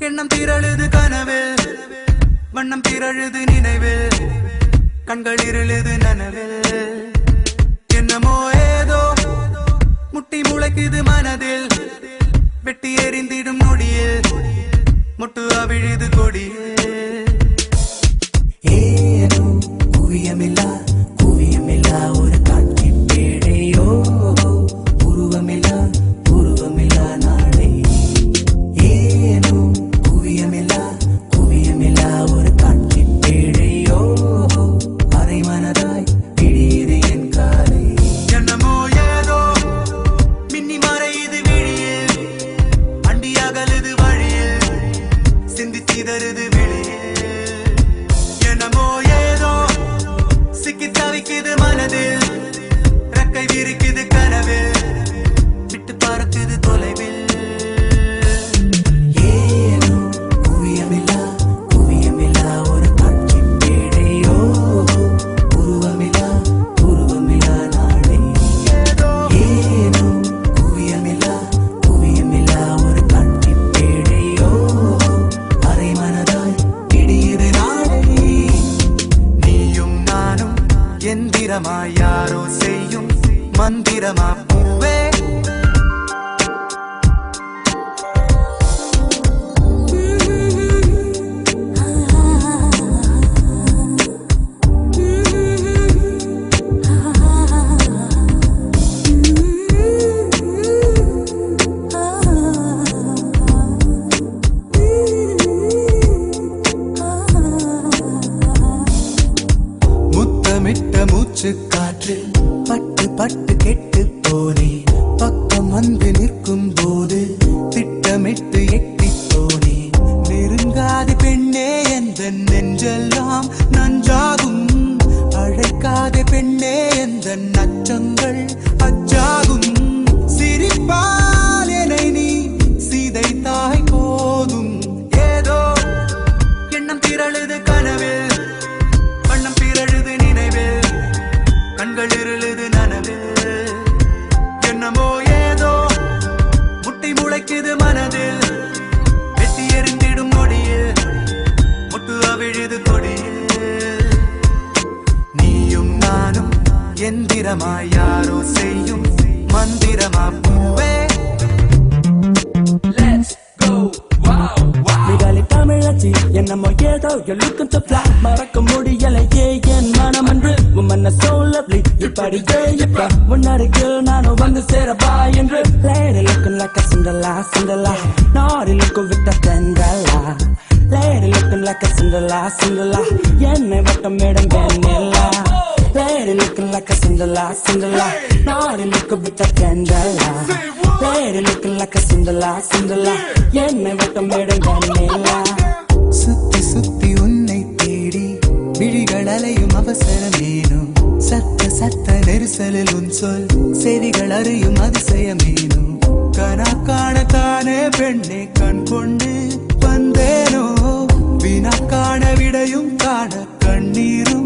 எண்ணம் திரழுது கனவில், வண்ணம் திரழுது நினைவில், கண்கள் இருளுது நனவில். என்னமோ ஏதோ முட்டி முளைக்குது மனதில், வெட்டி எறிந்திடும் நொடியில், முட்டு அவிழுது கொடியில். ஏனோ குவியமில்லா குவியமில்லா ஒரு காட்சி பேடையோ, உருவமில்லா உருவமில்லா நாளை. ஏனோ குவியமில்லா குவியமில்லா ஒரு காட்சி பேடையோ, அரை மனதாய் இடியுது என் காலை. என்னமோ ஏதோ மின்னி மறையுது விழியில், அண்டி அகலுது வழியில், சிந்தி சிதறுது வெளியில். என்னமோ ஏதோ சிக்கி தவிக்குது மனதில், ரெக்கை விரிக்குது கனவில், விட்டு பறக்குது தொலைவில். ஏனோ குவியமில்லா குவியமில்லா ஒரு காட்சி பேடையோ, உருவமில்லா உருவமில்லா நாளை. ஏனோ குவியமில்லா குவியமில்லா ஒரு காட்சி பேடையோ, அரை மனதாய் இடியுது நாளை. நீயும் நானும் எந்திரமாய் யாரோ செய்யும் மந்திரமா பூவே. முத்தமிட்ட மூச்சு காற்றில் பட்டு பட்டு கெட்டு போனே, பக்கம் வந்து நிற்கும் போது திட்டமிட்டு எட்டி போனே. நெருங்காது பெண்ணே எந்த நெஞ்செல்லாம் நஞ்சாகும், அழைக்காத பெண்ணே எந்த நச்சங்கள் அச்சாகும். சிரிப்பால் என்னை நீ சிதைத்தாய் போதும். ஏதோ எண்ணம் திரழுது கனவில், வண்ணம் திரழுது நினைவில், கண்கள் இருளுது நனவில். என்னமோ ஏதோ முட்டி முளைக்குது மனதில், வெட்டி எறிந்திடும் நொடியில், முட்டு அவிழுது கொடியில். நீயும் நானும் எந்திரமாய் யாரோ செய்யும் மந்திரமா பூவே. தமிழச்சி என்னமோ ஏதோ you're looking to fly, மறக்க முடியலையே என் மனம் என்று. உம்மன்ன so lovely, இப்படியே இப்ப முன்னருகில் நானும் வந்து சேரவா என்று. Lady looking like a Cinderella, Cinderella, naughty looking with a Cinderella. Lady looking like a Cinderella, Cinderella, என்னை வட்டம் madam Vennila. Lady looking like a Cinderella, Cinderella, naughty looking with a Cinderella. Lady looking like a Cinderella, Cinderella, என்னை வட்டம் madam வெண்ணிலா. சுத்தி சுத்தி உன்னை தேடி விழிகள் அலையும் அவசரமேனும், சத்த சத்த நெரிசலில் உன் சொல் செவிகள் அறியும் அதிசயமேனும். கனா காணத்தானே பெண்ணே கண் கொண்டு வந்தேனோ, வினா காண விடையும் காண கண்ணீரும்